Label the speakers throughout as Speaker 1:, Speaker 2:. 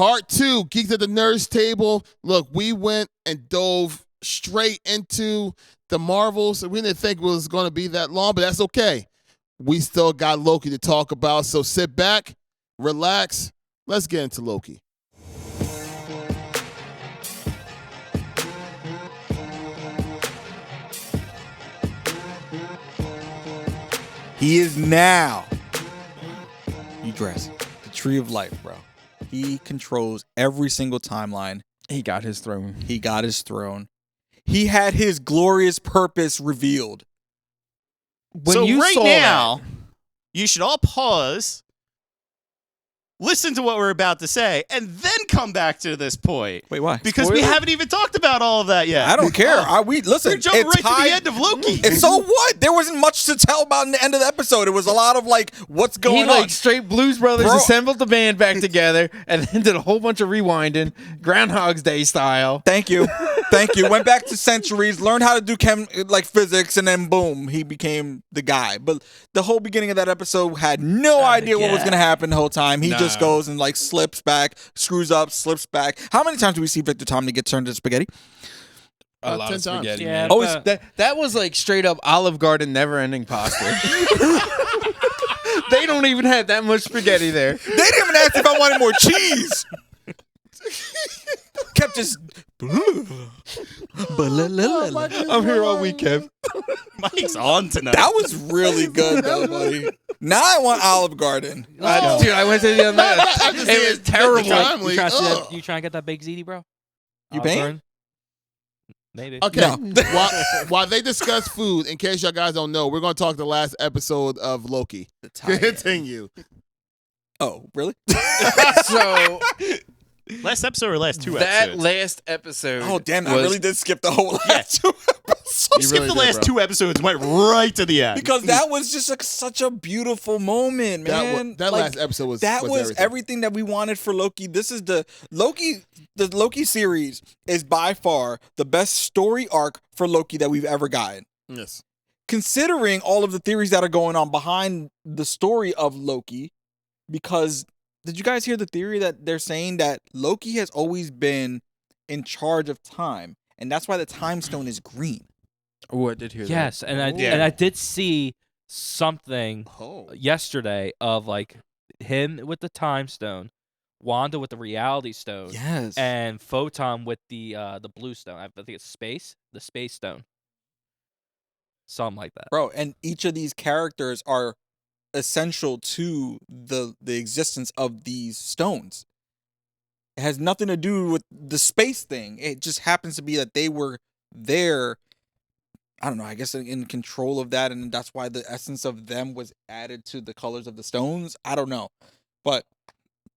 Speaker 1: Part 2, Geeks at the Nerds Table. Look, we went and dove straight into the Marvels. We didn't think it was going to be that long, but that's okay. We still got Loki to talk about, so sit back, relax. Let's get into Loki.
Speaker 2: He is now. You dress the tree of life, bro. He controls every single timeline.
Speaker 3: He got his throne.
Speaker 2: He got his throne. He had his glorious purpose revealed.
Speaker 4: When so you right saw now, that, you should all pause, listen to what we're about to say, and then come back to this point.
Speaker 2: Wait, why?
Speaker 4: Because we haven't even talked about all of that yet.
Speaker 2: I don't care. Listen,
Speaker 4: we're jumping right to the end of Loki.
Speaker 2: And so what? There wasn't much to tell about in the end of the episode. It was a lot of like, what's going on?
Speaker 3: He straight Blues Brothers assembled the band back together and then did a whole bunch of rewinding, Groundhog's Day style.
Speaker 2: Thank you. Thank you. Went back to centuries, learned how to do physics, and then boom, he became the guy. But the whole beginning of that episode had no idea what was going to happen the whole time. He just goes and slips back, screws up, slips back. How many times do we see Victor Tomney get turned into spaghetti?
Speaker 3: A lot of spaghetti.
Speaker 5: Yeah,
Speaker 3: that was straight up Olive Garden never-ending pasta. They don't even have that much spaghetti there.
Speaker 2: They didn't even ask if I wanted more cheese. Kept just.
Speaker 3: I'm here all week, Kev.
Speaker 4: Mike's on tonight.
Speaker 2: That was really good, though, buddy. Now I want Olive Garden.
Speaker 3: Dude, I went to the other night. It was terrible.
Speaker 5: You trying to get that baked ziti, bro?
Speaker 2: You paying?
Speaker 5: Maybe.
Speaker 1: Okay. No. while they discuss food, in case y'all guys don't know, we're going to talk the last episode of Loki. Continue.
Speaker 2: Oh, really?
Speaker 3: So...
Speaker 4: Last episode or last two
Speaker 3: that
Speaker 4: episodes?
Speaker 3: That last episode.
Speaker 2: Oh, damn. I really did skip the whole last 2 episodes.
Speaker 4: You skipped the last 2 episodes and went right to the end.
Speaker 2: Because that was just such a beautiful moment, man.
Speaker 1: That last episode was
Speaker 2: everything that we wanted for Loki. This is the Loki series is by far the best story arc for Loki that we've ever gotten.
Speaker 1: Yes.
Speaker 2: Considering all of the theories that are going on behind the story of Loki, because... Did you guys hear the theory that they're saying that Loki has always been in charge of time, and that's why the time stone is green?
Speaker 3: Oh, I did hear that.
Speaker 5: Yes, and I did see something yesterday of him with the time stone, Wanda with the reality stone,
Speaker 2: yes,
Speaker 5: and Photon with the blue stone. I think it's the space stone. Something like that.
Speaker 2: Bro, and each of these characters are essential to the existence of these stones. It has nothing to do with the space thing. It just happens to be that they were there, I don't know, I guess in control of that, and that's why the essence of them was added to the colors of the stones. I don't know. But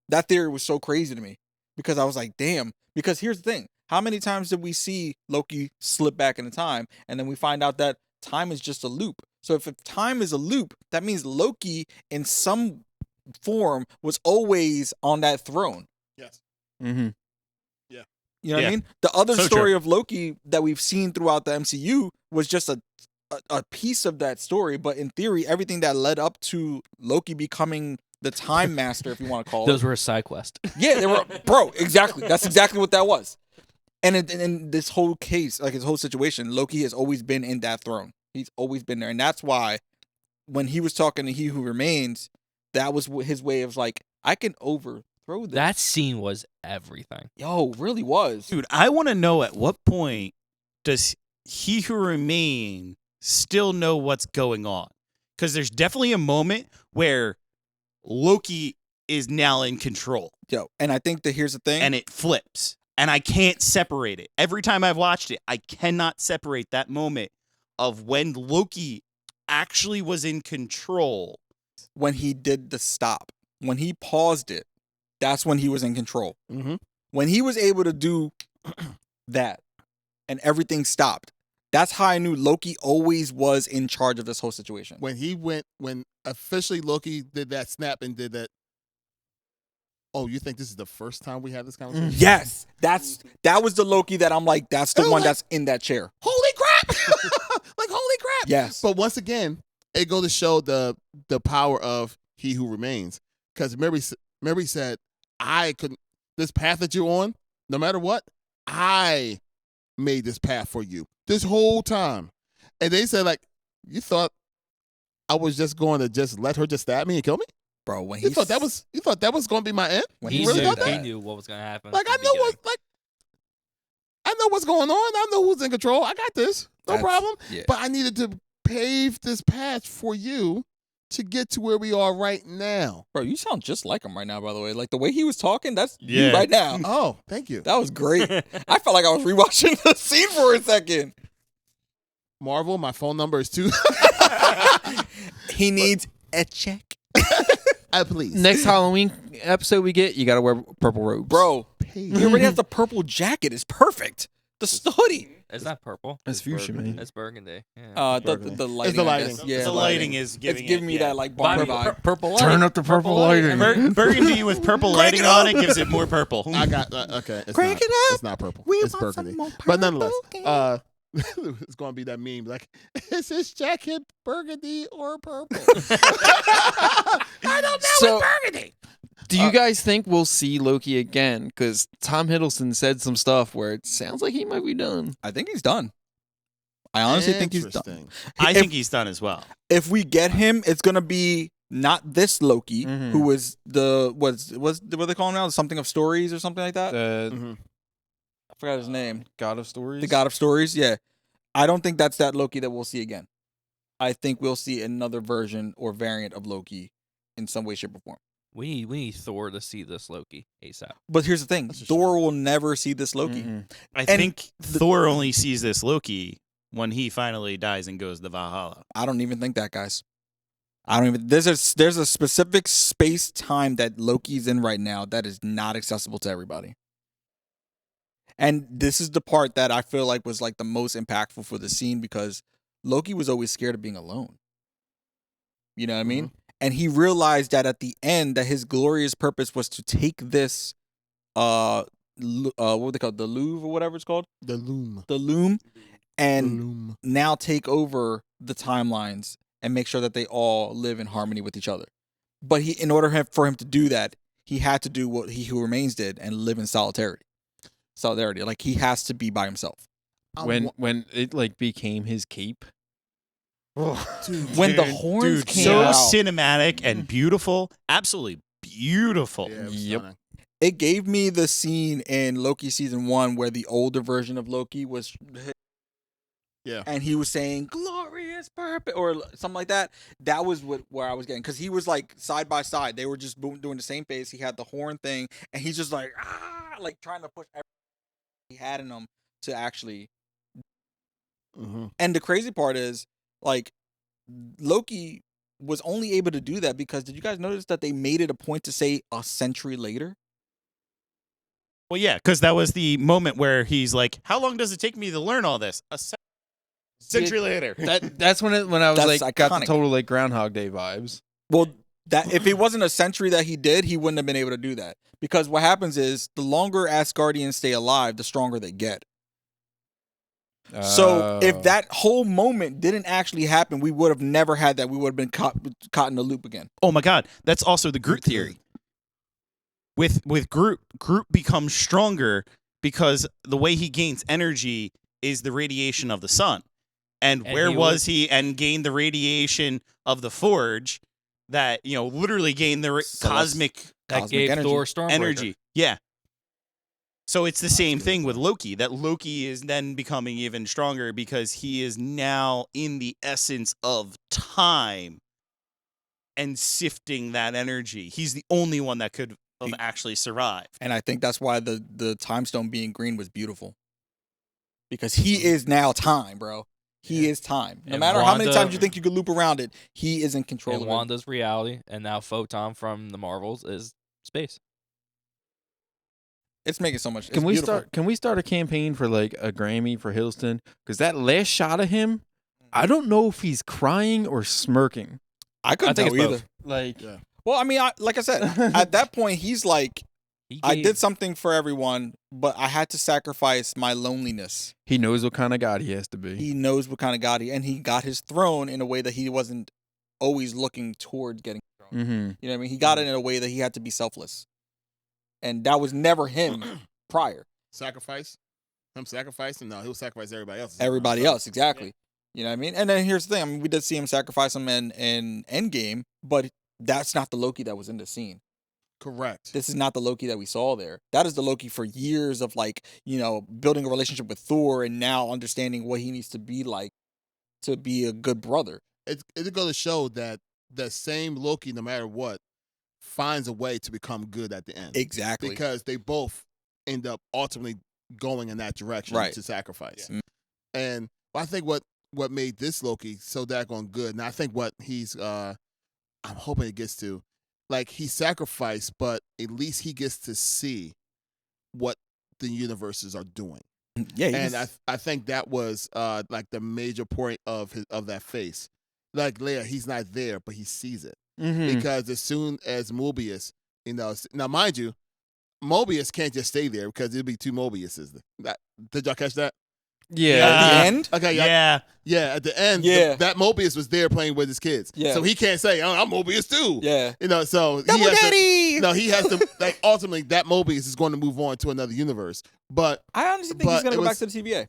Speaker 2: that theory was so crazy to me because I was like, damn. Because here's the thing. How many times did we see Loki slip back into time and then we find out that time is just a loop? So if time is a loop, that means Loki in some form was always on that throne.
Speaker 1: Yes.
Speaker 3: Mm-hmm.
Speaker 1: Yeah.
Speaker 2: You know what I mean? The other story of Loki that we've seen throughout the MCU was just a piece of that story. But in theory, everything that led up to Loki becoming the Time Master, if you want to call it.
Speaker 5: Those were a side quest.
Speaker 2: Yeah, they were. Bro, exactly. That's exactly what that was. And in this whole case, his whole situation, Loki has always been in that throne. He's always been there. And that's why when he was talking to He Who Remains, that was his way of I can overthrow this.
Speaker 5: That scene was everything.
Speaker 2: Yo, really was.
Speaker 4: Dude, I want to know at what point does He Who Remains still know what's going on? Because there's definitely a moment where Loki is now in control.
Speaker 2: Yo, and I think that here's the thing.
Speaker 4: And it flips. And I can't separate it. Every time I've watched it, I cannot separate that moment of when Loki actually was in control.
Speaker 2: When he did the stop. When he paused it, that's when he was in control.
Speaker 1: Mm-hmm.
Speaker 2: When he was able to do that and everything stopped, that's how I knew Loki always was in charge of this whole situation.
Speaker 1: When officially Loki did that snap and did that. Oh, you think this is the first time we had this conversation?
Speaker 2: Yes. That was the Loki that I'm like, that's the one that's in that chair.
Speaker 1: Holy crap! Holy crap!
Speaker 2: Yes.
Speaker 1: But once again, it goes to show the power of He Who Remains. Because remember he said, I couldn't. this path that you're on, no matter what, I made this path for you this whole time. And they said, like, you thought I was just going to just let her just stab me and kill me?
Speaker 2: Bro, when
Speaker 1: You thought that was going to be my end?
Speaker 2: When
Speaker 5: He
Speaker 1: You really
Speaker 5: knew,
Speaker 1: thought
Speaker 5: he
Speaker 1: that?
Speaker 5: knew what was gonna happen.
Speaker 1: Like,
Speaker 5: from
Speaker 1: I
Speaker 5: the
Speaker 1: know
Speaker 5: beginning.
Speaker 1: I know what's going on. I know who's in control. I got this. No
Speaker 2: That's-
Speaker 1: problem.
Speaker 2: yeah.
Speaker 1: But I needed to pave this path for you to get to where we are right now.
Speaker 2: Bro, you sound just like him right now, by the way. Like the way he was talking, that's
Speaker 4: Yeah.
Speaker 2: you right now.
Speaker 1: Oh, thank you.
Speaker 2: That was great. I felt like I was rewatching the scene for a second.
Speaker 1: Marvel, my phone number is 2.
Speaker 2: He needs a check.
Speaker 1: Please.
Speaker 3: Next Halloween episode we get, you gotta wear purple robes.
Speaker 2: Bro,
Speaker 1: Pay.
Speaker 2: he already has the purple jacket. It's perfect. The hoodie.
Speaker 5: It's not purple.
Speaker 3: That's fuchsia, man.
Speaker 5: It's burgundy. Yeah.
Speaker 2: The lighting.
Speaker 1: It's the
Speaker 2: I
Speaker 1: lighting.
Speaker 2: guess. Yeah,
Speaker 4: the lighting is giving
Speaker 2: it's giving
Speaker 4: it,
Speaker 2: me
Speaker 4: yeah.
Speaker 2: that like Barbie vibe.
Speaker 5: Purple light.
Speaker 3: Turn up the purple lighting.
Speaker 4: Burgundy with purple
Speaker 2: Crank it
Speaker 4: lighting on
Speaker 2: up.
Speaker 4: it gives it more purple.
Speaker 1: I got okay. It's
Speaker 2: Crank
Speaker 1: not,
Speaker 2: it up.
Speaker 1: It's not purple.
Speaker 2: We
Speaker 1: It's
Speaker 2: want some
Speaker 1: burgundy.
Speaker 2: more
Speaker 1: But nonetheless,
Speaker 2: purple.
Speaker 1: it's going to be that meme like, is this jacket burgundy or purple? I don't know.
Speaker 3: So-
Speaker 1: It's burgundy.
Speaker 3: Do you guys think we'll see Loki again? Because Tom Hiddleston said some stuff where it sounds like he might be done.
Speaker 2: I think he's done. I honestly think he's done.
Speaker 1: Interesting.
Speaker 4: I
Speaker 2: If-
Speaker 4: think he's done as well.
Speaker 2: If we get him, it's gonna be not this Loki,
Speaker 3: Mhm.
Speaker 2: who was the what they call him now? Something of Stories or something like that.
Speaker 3: The
Speaker 1: Mhm.
Speaker 2: I forgot his name.
Speaker 3: God of Stories.
Speaker 2: The God of Stories. Yeah, I don't think that's that Loki that we'll see again. I think we'll see another version or variant of Loki in some way, shape, or form.
Speaker 5: We need Thor to see this Loki ASAP.
Speaker 2: But here's the thing:
Speaker 1: That's for
Speaker 2: Thor will never see this Loki.
Speaker 3: Mm-mm.
Speaker 4: I
Speaker 2: And
Speaker 4: think Thor only sees this Loki when he finally dies and goes to Valhalla.
Speaker 2: I don't even think that, guys. I don't even. There's a specific space time that Loki's in right now that is not accessible to everybody. And this is the part that I feel like was like the most impactful for the scene because Loki was always scared of being alone. You know what I mean? And he realized that at the end that his glorious purpose was to take this what would they call it? The Louvre or whatever it's called?
Speaker 1: The loom.
Speaker 2: The Loom. And
Speaker 1: The loom.
Speaker 2: now take over the timelines and make sure that they all live in harmony with each other. But in order for him to do that, he had to do what He Who Remains did and live in solidarity. Like he has to be by himself.
Speaker 3: When it like became his cape.
Speaker 1: Dude,
Speaker 2: When the
Speaker 4: Dude,
Speaker 2: horns
Speaker 4: dude,
Speaker 2: came
Speaker 4: so
Speaker 2: out,
Speaker 4: cinematic and beautiful, absolutely beautiful.
Speaker 1: yeah, it was
Speaker 3: Yep.
Speaker 1: stunning.
Speaker 2: it gave me the scene in Loki season 1 where the older version of Loki was
Speaker 1: Yeah.
Speaker 2: and he was saying glorious purpose or something like that. That was where I was getting, because he was like side by side. They were just doing the same phase. He had the horn thing and he's just like like trying to push everything he had in him to actually.
Speaker 1: Mhm.
Speaker 2: And the crazy part is, like, Loki was only able to do that because did you guys notice that they made it a point to say a century later?
Speaker 4: Well, yeah, because that was the moment where he's like, "How long does it take me to learn all this?" A century later.
Speaker 3: That's when I was
Speaker 2: That's
Speaker 3: like got
Speaker 2: iconic.
Speaker 3: the total like Groundhog Day vibes.
Speaker 2: Well, that if it wasn't a century that he did, he wouldn't have been able to do that. Because what happens is the longer Asgardians stay alive, the stronger they get. So if that whole moment didn't actually happen, we would have never had that. We would have been caught in the loop again.
Speaker 4: Oh my God, that's also the Groot theory. With Groot becomes stronger because the way he gains energy is the radiation of the sun. And where
Speaker 5: he
Speaker 4: was he and gained the radiation of the Forge that, literally gained the
Speaker 2: So
Speaker 4: cosmic
Speaker 5: That
Speaker 2: Cosmic
Speaker 5: gave
Speaker 2: energy.
Speaker 5: Thor Stormbreaker.
Speaker 4: energy. Yeah. So it's the same thing with Loki, that Loki is then becoming even stronger because he is now in the essence of time and sifting that energy. He's the only one that could have actually survived.
Speaker 2: And I think that's why the time stone being green was beautiful. Because he is now time, bro. He is time. No
Speaker 5: And
Speaker 2: matter how many
Speaker 5: Wanda-
Speaker 2: times you think you could loop around it, he is in control
Speaker 5: And
Speaker 2: of it.
Speaker 5: Wanda's reality, and now Photon from the Marvels is space.
Speaker 2: It's making so much.
Speaker 3: Can
Speaker 2: it's
Speaker 3: we
Speaker 2: beautiful.
Speaker 3: Can we start a campaign for like a Grammy for Hiddleston? Because that last shot of him, I don't know if he's crying or smirking.
Speaker 2: I couldn't
Speaker 5: I think
Speaker 2: tell
Speaker 5: it's
Speaker 2: either.
Speaker 5: both.
Speaker 3: Like,
Speaker 1: Yeah.
Speaker 2: Well, I mean, like I said, at that point, he's like,
Speaker 5: He
Speaker 2: I
Speaker 5: gave-
Speaker 2: did something for everyone, but I had to sacrifice my loneliness.
Speaker 3: he knows what kind of god he has to be.
Speaker 2: He knows what kind of God and he got his throne in a way that he wasn't always looking toward getting the throne.
Speaker 3: Mm-hmm.
Speaker 2: You know what I mean? He got it in a way that he had to be selfless. and that was never him prior.
Speaker 1: Sacrifice? Him sacrificing? No, he'll sacrifice everybody else.
Speaker 2: Everybody else, exactly. You know what I mean? And then here's the thing. I mean, we did see him sacrifice him in Endgame, but that's not the Loki that was in the scene.
Speaker 1: Correct.
Speaker 2: This is not the Loki that we saw there. That is the Loki for years of like, you know, building a relationship with Thor and now understanding what he needs to be like to be a good brother.
Speaker 1: It's going to show that the same Loki, no matter what, finds a way to become good at the end.
Speaker 2: Exactly.
Speaker 1: Because they both end up ultimately going in that direction to sacrifice.
Speaker 2: Yeah.
Speaker 1: And I think what made this Loki so daggone good, and I think what he's I'm hoping it gets to, like, he sacrificed, but at least he gets to see what the universes are doing.
Speaker 2: Yeah,
Speaker 1: and I think that was like the major point of that face. Like Leia, he's not there, but he sees it. Because as soon as Mobius, you know, now mind you, Mobius can't just stay there because it'd be two Mobiuses. Did y'all catch that?
Speaker 3: Yeah.
Speaker 2: At the end?
Speaker 1: Okay,
Speaker 4: Yeah.
Speaker 1: Yeah, at the end,
Speaker 2: Yeah.
Speaker 1: that Mobius was there playing with his kids.
Speaker 2: Yeah.
Speaker 1: So he can't say, oh, I'm Mobius too.
Speaker 2: Yeah.
Speaker 1: You know, so
Speaker 2: Double daddy!
Speaker 1: he has to, like, ultimately, that Mobius is going to move on to another universe. But
Speaker 2: I honestly think he's going to go back to the TVA.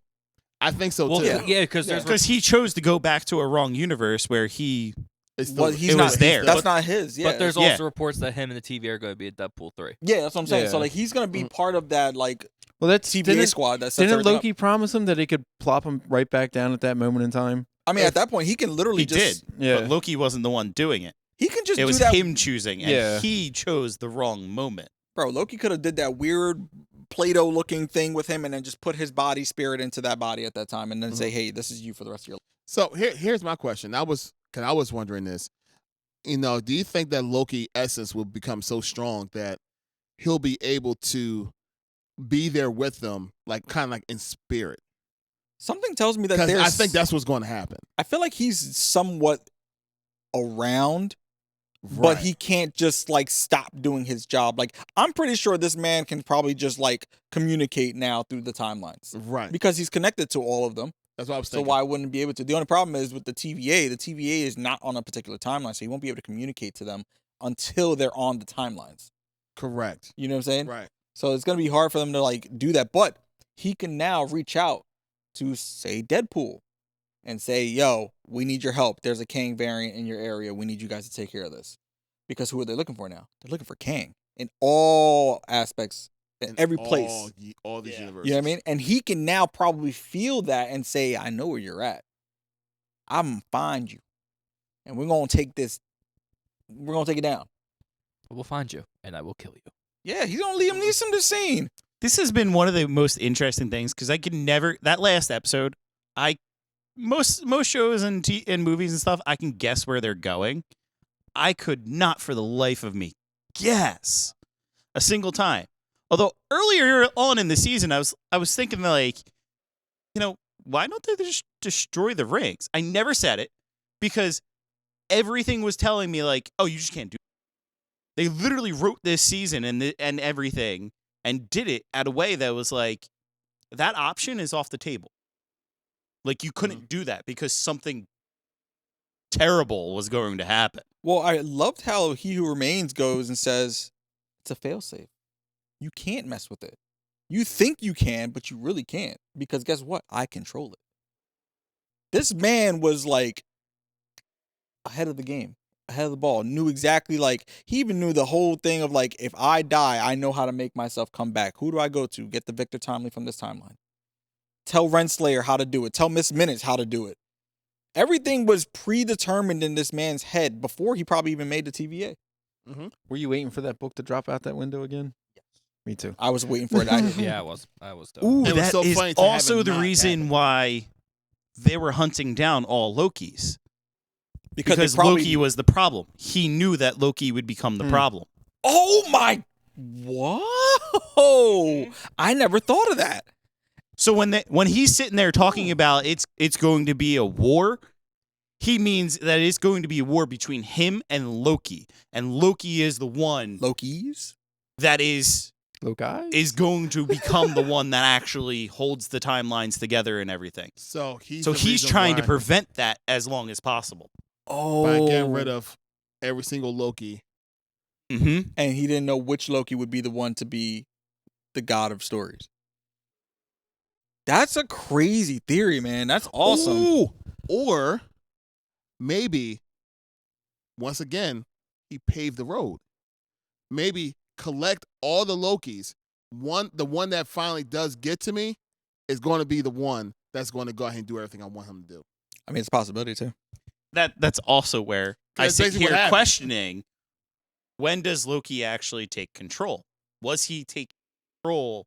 Speaker 1: I think so,
Speaker 4: Well,
Speaker 1: too.
Speaker 5: Yeah, because
Speaker 4: he chose to go back to a wrong universe where he
Speaker 1: It's still,
Speaker 2: He's
Speaker 4: it
Speaker 2: not
Speaker 4: was there.
Speaker 2: That's not his. Yeah.
Speaker 5: but there's
Speaker 4: Yeah.
Speaker 5: also reports that him and the TVA are going to be in Deadpool 3.
Speaker 2: Yeah, that's what I'm saying. So
Speaker 3: Yeah.
Speaker 2: like he's going to be part of that like
Speaker 3: Well, that's
Speaker 2: TVA squad that sets
Speaker 3: Didn't
Speaker 2: everything
Speaker 3: Loki promise him that he could plop him right back down at that moment in time?
Speaker 2: up. I mean, at that point, he can literally
Speaker 4: he
Speaker 2: just
Speaker 4: did.
Speaker 3: Yeah.
Speaker 4: But Loki wasn't the one doing it.
Speaker 2: he can just
Speaker 4: It
Speaker 2: do
Speaker 4: was
Speaker 2: that.
Speaker 4: him choosing, and
Speaker 3: Yeah.
Speaker 4: he chose the wrong moment.
Speaker 2: Bro, Loki could have did that weird Play-Doh looking thing with him and then just put his body spirit into that body at that time and then say, hey, this is you for the rest of your life.
Speaker 1: So here's my question. I was wondering this. You know, do you think that Loki essence will become so strong that he'll be able to be there with them, like kind of like in spirit?
Speaker 2: Something tells me that
Speaker 1: Because
Speaker 2: there's
Speaker 1: I think that's what's going to happen.
Speaker 2: I feel like he's somewhat around, but
Speaker 1: Right.
Speaker 2: he can't just like stop doing his job. Like I'm pretty sure this man can probably just like communicate now through the timelines
Speaker 1: Right.
Speaker 2: because he's connected to all of them.
Speaker 1: That's what I was
Speaker 2: So
Speaker 1: thinking.
Speaker 2: why wouldn't he be able to? The only problem is with the TVA. The TVA is not on a particular timeline, so he won't be able to communicate to them until they're on the timelines.
Speaker 1: Correct.
Speaker 2: You know what I'm saying?
Speaker 1: Right.
Speaker 2: So it's gonna be hard for them to like do that. But he can now reach out to say Deadpool and say, "Yo, we need your help. There's a Kang variant in your area. We need you guys to take care of this." Because who are they looking for now? They're looking for Kang in all aspects, in every place.
Speaker 1: All these universes.
Speaker 2: You know what I mean? And he can now probably feel that and say, I know where you're at. I'm going to find you. And we're going to take this. We're going to take it down.
Speaker 5: We'll find you, and I will kill you.
Speaker 2: Yeah, he's going to Liam Neeson the scene.
Speaker 4: This has been one of the most interesting things because I could never that last episode. Most shows and movies and stuff, I can guess where they're going. I could not, for the life of me, guess a single time. Although earlier on in the season, I was thinking like, you know, why don't they just destroy the rings? I never said it because everything was telling me like, oh, you just can't do it. They literally wrote this season and everything and did it at a way that was like, that option is off the table. Like you couldn't do that because something terrible was going to happen.
Speaker 2: Well, I loved how He Who Remains goes and says, it's a failsafe. You can't mess with it. You think you can, but you really can't. Because guess what? I control it. This man was like ahead of the game, ahead of the ball, knew exactly like, he even knew the whole thing of like, if I die, I know how to make myself come back. Who do I go to? Get the Victor Timely from this timeline. Tell Renslayer how to do it. Tell Miss Minutes how to do it. Everything was predetermined in this man's head before he probably even made the TVA.
Speaker 3: Were you waiting for that book to drop out that window again? Yes. Me too.
Speaker 2: I was waiting for it. I did.
Speaker 5: Yeah, I was dope.
Speaker 4: Ooh,
Speaker 1: It was
Speaker 4: that
Speaker 1: so
Speaker 4: is
Speaker 1: funny to have
Speaker 4: also
Speaker 1: it
Speaker 4: the
Speaker 1: not
Speaker 4: reason
Speaker 1: happen.
Speaker 4: why they were hunting down all Lokis.
Speaker 2: Because
Speaker 4: Because
Speaker 2: they probably-
Speaker 4: Loki was the problem. He knew that Loki would become the problem.
Speaker 2: Oh my! Whoa! I never thought of that.
Speaker 4: So when he's sitting there talking about it's going to be a war, he means that it's going to be a war between him and Loki, and Loki is the one
Speaker 2: Loki's?
Speaker 4: that is going to become the one that actually holds the timelines together and everything.
Speaker 1: So he's
Speaker 4: Trying to prevent that as long as possible.
Speaker 2: Oh,
Speaker 1: by getting rid of every single Loki
Speaker 4: Mm-hmm.
Speaker 2: and he didn't know which Loki would be the one to be the god of stories. That's a crazy theory, man. That's awesome.
Speaker 1: Ooh. Or maybe, once again, he paved the road. Maybe collect all the Lokis. The one that finally does get to me is going to be the one that's going to go ahead and do everything I want him to do.
Speaker 2: I mean, it's a possibility too.
Speaker 4: That's also where I
Speaker 1: That's
Speaker 4: sit
Speaker 1: basically what
Speaker 4: here
Speaker 1: happened.
Speaker 4: questioning, when does Loki actually take control? Was he taking control?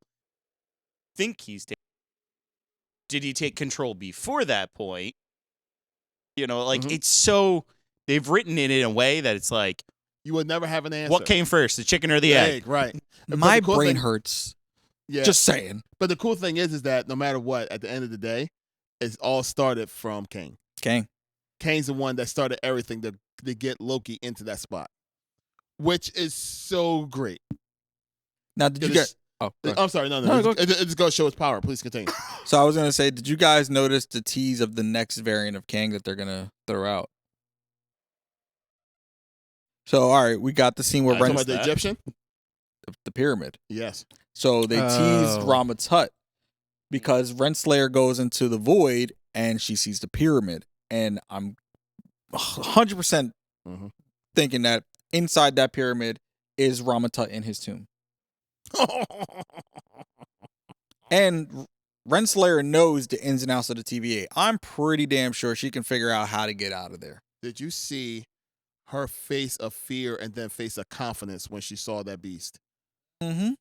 Speaker 4: Think he's taking? Did he take control before that point? You know, like
Speaker 1: Mhm.
Speaker 4: it's so they've written it in a way that it's like,
Speaker 1: You would never have an answer.
Speaker 4: what came first, the chicken or the egg?
Speaker 1: Right. But
Speaker 2: My
Speaker 1: the cool
Speaker 2: brain
Speaker 1: thing-
Speaker 2: hurts.
Speaker 1: Yeah.
Speaker 2: Just saying.
Speaker 1: But the cool thing is that no matter what, at the end of the day, it's all started from Kang.
Speaker 2: Kang.
Speaker 1: Kang's the one that started everything to get Loki into that spot, which is so great.
Speaker 2: Now, did you
Speaker 1: It
Speaker 2: get?
Speaker 1: is-
Speaker 2: Oh, go ahead.
Speaker 1: I'm sorry, no.
Speaker 2: No, go-
Speaker 1: It just goes to show its power. Please continue.
Speaker 2: So I was gonna say, did you guys notice the tease of the next variant of Kang that they're gonna throw out? So all right, we got the scene where
Speaker 1: Talking
Speaker 2: Rens
Speaker 1: about the
Speaker 4: that.
Speaker 1: Egyptian?
Speaker 2: the pyramid.
Speaker 1: Yes.
Speaker 2: So they teased
Speaker 3: Oh.
Speaker 2: Rama's hut because Renslayer goes into the void and she sees the pyramid, and I'm 100%
Speaker 1: Mhm.
Speaker 2: thinking that inside that pyramid is Rama Tut in his tomb. And Renslayer knows the ins and outs of the TVA. I'm pretty damn sure she can figure out how to get out of there.
Speaker 1: Did you see her face of fear and then face of confidence when she saw that beast?
Speaker 2: Mm-hmm.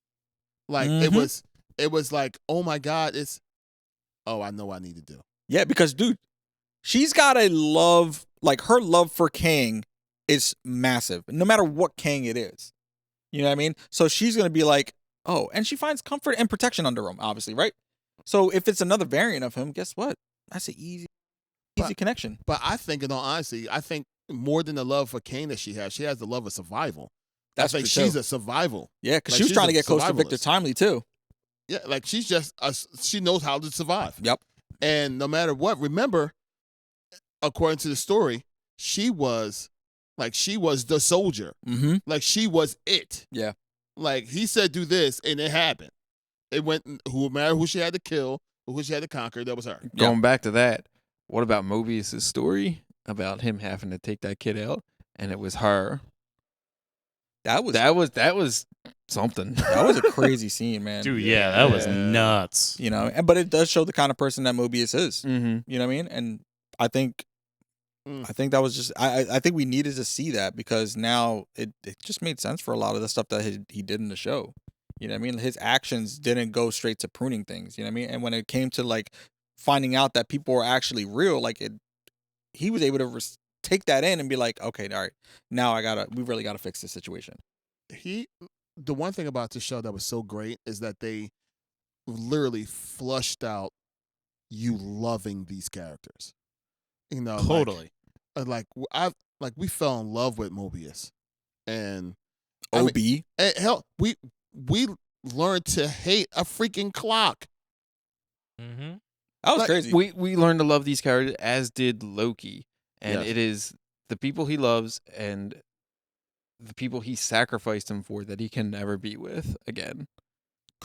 Speaker 1: Like
Speaker 2: Mhm.
Speaker 1: it was like, oh my God, I know what I need to do.
Speaker 2: Yeah, because dude, she's got a love, like her love for Kang is massive, no matter what Kang it is. You know what I mean? So she's gonna be like, oh, and she finds comfort and protection under him, obviously, right? So if it's another variant of him, guess what? That's an easy
Speaker 1: But-
Speaker 2: connection.
Speaker 1: But I think, in all honesty, I think more than the love for Kane that she has the love of survival.
Speaker 2: That's
Speaker 1: I think
Speaker 2: true,
Speaker 1: she's
Speaker 2: too.
Speaker 1: a survival.
Speaker 2: Yeah, because
Speaker 1: like
Speaker 2: she was
Speaker 1: she's
Speaker 2: trying
Speaker 1: a
Speaker 2: to get close to Victor
Speaker 1: survivalist.
Speaker 2: Timely too.
Speaker 1: Yeah, like she's just she knows how to survive.
Speaker 2: Yep.
Speaker 1: And no matter what, remember, according to the story, she was the soldier.
Speaker 2: Mm-hmm.
Speaker 1: Like she was it.
Speaker 2: Yeah.
Speaker 1: Like he said, do this, and it happened. It went. Who matter who she had to kill, or who she had to conquer, that was her.
Speaker 3: Going back to that, what about Mobius' story about him having to take that kid out, and it was her?
Speaker 2: That was
Speaker 3: That was something.
Speaker 2: that was a crazy scene, man.
Speaker 4: Dude, yeah, that was
Speaker 1: Yeah.
Speaker 4: nuts.
Speaker 2: You know, but it does show the kind of person that Mobius is.
Speaker 3: Mm-hmm.
Speaker 2: You know what I mean? And I think
Speaker 1: Mm.
Speaker 2: I think that was just I think we needed to see that because now it just made sense for a lot of the stuff that he did in the show. You know what I mean? His actions didn't go straight to pruning things, you know what I mean? And when it came to like finding out that people were actually real, like he was able to take that in and be like, okay, all right, now we really gotta fix this situation.
Speaker 1: The one thing about this show that was so great is that they literally flushed out you loving these characters. You know,
Speaker 4: Totally.
Speaker 1: we fell in love with Mobius, and
Speaker 2: OB.
Speaker 1: hell, we learned to hate a freaking clock.
Speaker 5: Mm-hmm.
Speaker 2: That was
Speaker 1: like,
Speaker 2: crazy.
Speaker 3: We learned to love these characters, as did Loki, and
Speaker 1: Yes.
Speaker 3: it is the people he loves and the people he sacrificed him for that he can never be with again.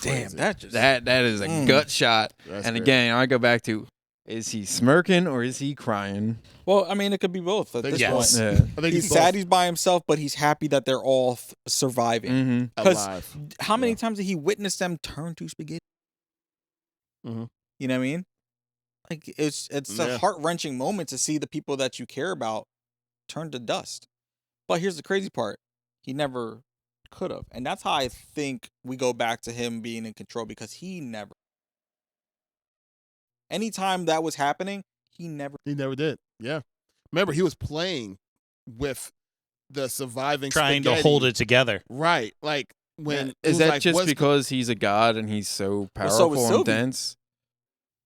Speaker 2: Damn,
Speaker 1: Crazy.
Speaker 2: that just
Speaker 3: That is a
Speaker 2: Mm.
Speaker 3: gut shot.
Speaker 1: That's
Speaker 3: And
Speaker 1: great.
Speaker 3: again, I go back to, is he smirking or is he crying?
Speaker 2: well, I mean, it could be both at
Speaker 1: Think
Speaker 2: this
Speaker 4: yes.
Speaker 2: point.
Speaker 3: Yeah.
Speaker 1: I think
Speaker 2: He's
Speaker 1: both
Speaker 2: sad he's by himself, but he's happy that they're all surviving.
Speaker 3: Mm-hmm.
Speaker 2: 'cause
Speaker 1: alive.
Speaker 2: How many
Speaker 1: Yeah.
Speaker 2: times did he witness them turn to spaghetti?
Speaker 1: Mhm.
Speaker 2: You know what I mean? Like it's a
Speaker 1: Yeah.
Speaker 2: heart-wrenching moment to see the people that you care about turn to dust. But here's the crazy part: he never could have, and that's how I think we go back to him being in control because he never. Anytime that was happening, he never.
Speaker 1: He never did. Yeah. Remember, he was playing with the surviving
Speaker 4: Trying to
Speaker 1: spaghetti.
Speaker 4: hold it together.
Speaker 1: Right. Like when it
Speaker 3: Is
Speaker 1: was
Speaker 3: that
Speaker 1: like,
Speaker 3: just
Speaker 1: what's
Speaker 3: because he's a god and he's so
Speaker 2: Well, so was
Speaker 3: powerful
Speaker 2: Sylvie.
Speaker 3: and dense?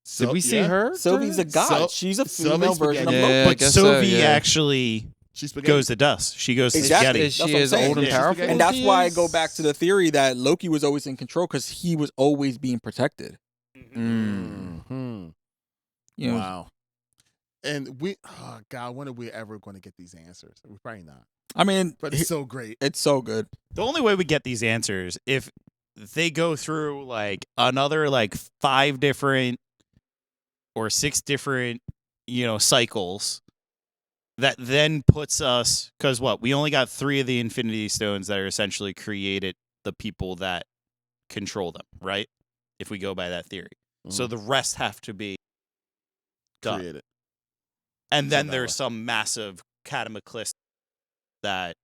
Speaker 1: So-
Speaker 3: Did we see
Speaker 1: yeah.
Speaker 3: her?
Speaker 2: Sylvie's a
Speaker 3: turn?
Speaker 2: god.
Speaker 1: So-
Speaker 2: She's a
Speaker 1: Sylvie's
Speaker 2: female version of
Speaker 1: spaghetti.
Speaker 2: Loki.
Speaker 3: Yeah, I
Speaker 4: But
Speaker 3: guess so,
Speaker 4: Sylvie
Speaker 3: yeah.
Speaker 4: actually
Speaker 1: She's spaghetti.
Speaker 4: goes to dust. She goes to
Speaker 2: Exactly.
Speaker 4: spaghetti.
Speaker 3: Is
Speaker 2: That's
Speaker 3: she
Speaker 2: what I'm
Speaker 3: as
Speaker 2: saying.
Speaker 3: old and
Speaker 1: Yeah.
Speaker 3: powerful?
Speaker 1: And
Speaker 2: And
Speaker 3: as
Speaker 2: that's
Speaker 3: he
Speaker 2: why I
Speaker 3: is?
Speaker 2: go back to the theory that Loki was always in control because he was always being protected.
Speaker 3: Mm.
Speaker 1: Mhm.
Speaker 2: You know,
Speaker 1: Wow. And oh God, when are we ever going to get these answers? We're probably not.
Speaker 2: I mean,
Speaker 1: But it's so great.
Speaker 2: it's so good.
Speaker 4: The only way we get these answers if they go through like another like 5 different or 6 different, cycles that then puts us, because we only got 3 of the Infinity Stones that are essentially created the people that control them, right? If we go by that theory. So the rest have to be done.
Speaker 1: Created.
Speaker 4: And then
Speaker 1: that
Speaker 4: there's
Speaker 1: way.
Speaker 4: some massive cataclysm that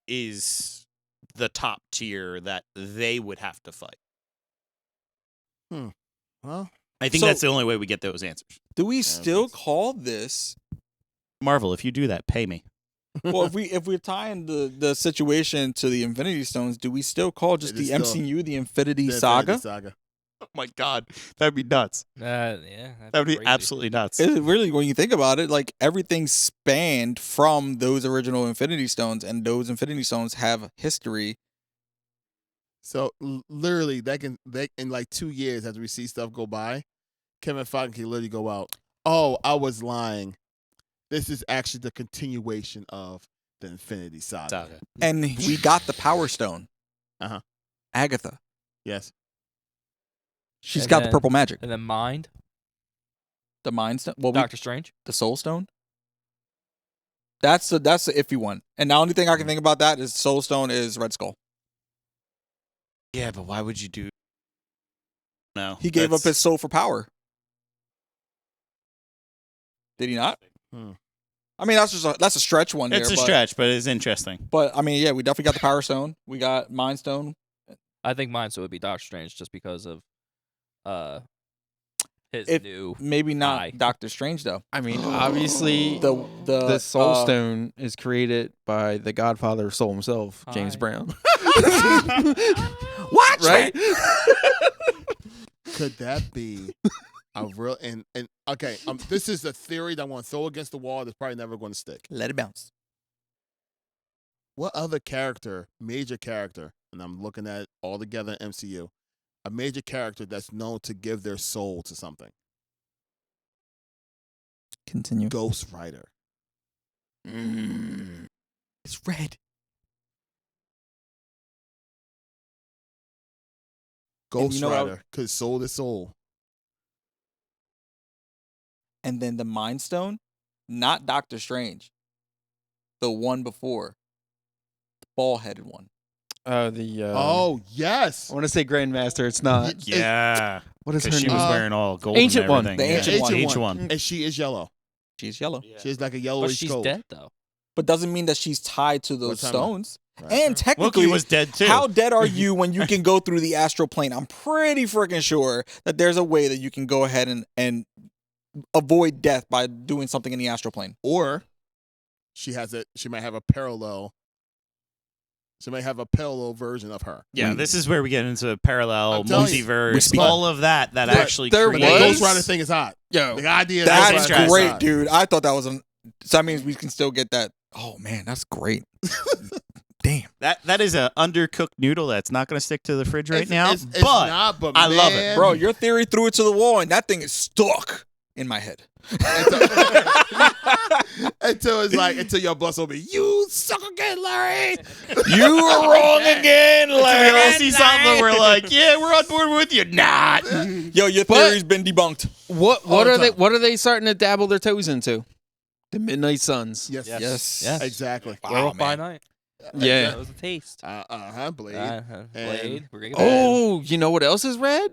Speaker 4: is the top tier that they would have to fight.
Speaker 1: Well,
Speaker 4: I think
Speaker 2: So-
Speaker 4: that's the only way we get those answers.
Speaker 2: Do we
Speaker 1: I
Speaker 2: still
Speaker 1: think so.
Speaker 2: call this?
Speaker 4: Marvel, if you do that, pay me.
Speaker 2: Well, if we're tying the situation to the Infinity Stones, do we still call just
Speaker 1: It
Speaker 2: the
Speaker 1: is still
Speaker 2: MCU the Infinity
Speaker 1: the
Speaker 2: Saga?
Speaker 1: Infinity Saga.
Speaker 4: Oh my God, that'd be nuts.
Speaker 5: Yeah.
Speaker 4: That would be
Speaker 5: crazy.
Speaker 4: absolutely nuts.
Speaker 2: It really, when you think about it, like everything spanned from those original Infinity Stones, and those Infinity Stones have history.
Speaker 1: So literally, they in like 2 years after we see stuff go by, Kevin Feige can literally go out. Oh, I was lying. This is actually the continuation of the Infinity Saga.
Speaker 4: Saga.
Speaker 2: And we got the Power Stone.
Speaker 1: Uh-huh.
Speaker 2: Agatha.
Speaker 1: Yes.
Speaker 2: She's
Speaker 5: And
Speaker 2: got the
Speaker 5: then-
Speaker 2: purple magic.
Speaker 5: And then Mind,
Speaker 2: The Mind Stone. Well,
Speaker 5: Doctor Strange.
Speaker 2: the Soul Stone. That's the iffy one. And the only thing I can think about that is Soul Stone is Red Skull.
Speaker 4: Yeah, but why would you do? No,
Speaker 2: He gave up
Speaker 4: that's-
Speaker 2: his soul for power. Did he not?
Speaker 1: Hmm.
Speaker 2: I mean, that's a stretch one.
Speaker 4: It's
Speaker 2: there,
Speaker 4: a
Speaker 2: but,
Speaker 4: stretch, but it's interesting.
Speaker 2: But I mean, yeah, we definitely got the Power Stone. We got Mind Stone.
Speaker 5: I think mine so would be Doctor Strange just because of his
Speaker 2: If-
Speaker 5: new.
Speaker 2: Maybe not
Speaker 5: Aye.
Speaker 2: Doctor Strange though.
Speaker 3: I mean, obviously,
Speaker 2: The
Speaker 3: Soul
Speaker 2: uh,
Speaker 3: Stone is created by the Godfather of Soul himself, James
Speaker 5: Hi.
Speaker 3: Brown.
Speaker 2: Watch
Speaker 3: Right?
Speaker 1: Could that be a real and okay? This is a theory that I want to throw against the wall. That's probably never going to stick.
Speaker 2: Let it bounce.
Speaker 1: What other character, major character, and I'm looking at it all together in MCU, a major character that's known to give their soul to something?
Speaker 2: Continue.
Speaker 1: Ghost Rider.
Speaker 2: It's red.
Speaker 1: Ghost
Speaker 2: you know what I-
Speaker 1: Rider could soul to soul.
Speaker 2: And then the Mind Stone, not Doctor Strange. The one before. The ball-headed one.
Speaker 1: Oh yes,
Speaker 3: I want to say Grandmaster. It's not.
Speaker 4: Yeah,
Speaker 3: What is her
Speaker 4: because she
Speaker 3: name?
Speaker 4: was wearing all gold.
Speaker 3: Ancient
Speaker 4: and
Speaker 3: one.
Speaker 4: everything.
Speaker 2: The ancient one.
Speaker 4: Ancient one.
Speaker 1: and she is yellow.
Speaker 2: She's yellow.
Speaker 1: She's like a yellowish
Speaker 5: But she's
Speaker 1: gold.
Speaker 5: dead though.
Speaker 2: But doesn't mean that she's tied to those
Speaker 1: What time?
Speaker 2: stones.
Speaker 1: Right.
Speaker 2: And
Speaker 4: Loki
Speaker 2: technically,
Speaker 4: was dead too.
Speaker 2: how dead are you when you can go through the astral plane? I'm pretty freaking sure that there's a way that you can go ahead and avoid death by doing something in the astral plane.
Speaker 1: Or she might have a parallel. She might have a parallel version of her.
Speaker 4: Yeah, this is where we get into parallel,
Speaker 1: I'm telling you,
Speaker 4: multiverse,
Speaker 2: we-
Speaker 4: all of that
Speaker 1: But
Speaker 4: actually
Speaker 3: there
Speaker 1: But
Speaker 4: creates.
Speaker 1: that
Speaker 3: was-
Speaker 1: Ghost Rider thing is hot.
Speaker 3: Yo,
Speaker 1: The idea
Speaker 2: That's
Speaker 1: Ghost Rider is
Speaker 2: great,
Speaker 1: hot.
Speaker 2: dude. I thought that was so that means we can still get that. Oh man, that's great. Damn.
Speaker 4: That is a undercooked noodle that's not going to stick to the fridge right
Speaker 1: It's-
Speaker 4: now.
Speaker 1: it's
Speaker 4: but
Speaker 1: not, but
Speaker 4: I love it,
Speaker 1: man,
Speaker 2: Bro, your theory threw it to the wall and that thing is stuck in my head.
Speaker 1: until your bus will be, you suck again, Larry.
Speaker 2: You were wrong again,
Speaker 4: we all
Speaker 2: Larry.
Speaker 4: see something, we're like, yeah, we're on board with you. Not.
Speaker 2: Yo, your theory's been debunked.
Speaker 3: what
Speaker 1: All the
Speaker 3: are they?
Speaker 1: time.
Speaker 3: What are they starting to dabble their toes into? The Midnight Suns.
Speaker 1: Yes,
Speaker 2: Yes.
Speaker 5: Yes.
Speaker 1: exactly.
Speaker 5: Werewolf by
Speaker 2: man.
Speaker 5: Night.
Speaker 3: Yeah.
Speaker 5: That was a taste.
Speaker 1: Blade.
Speaker 5: Blade. We're gonna get
Speaker 3: Oh, you know what else is red?